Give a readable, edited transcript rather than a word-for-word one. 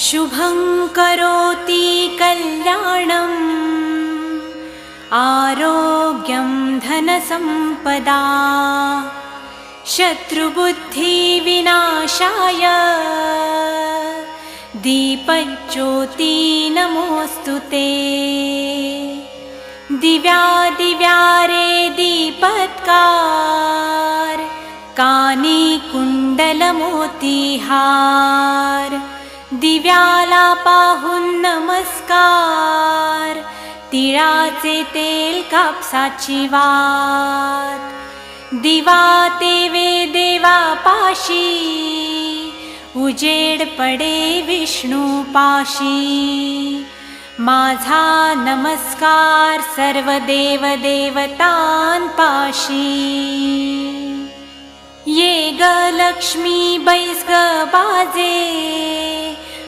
शुभं करोति कल्याणम् आरोग्यं धनसम्पदा शत्रुबुद्धिविनाशाय दीपज्योति नमोऽस्तुते। दिव्यादिव्यारे दीपत्कार कानी कुण्डलमोतिहार दिव्याला पाहून नमस्कार तिळाचे तेल कापसाची वात दिवा तेवे देवा पाशी उजेड पडे विष्णू पाशी माझा नमस्कार सर्व देव देवतांपाशी ये ग लक्ष्मी बैस ग बाजे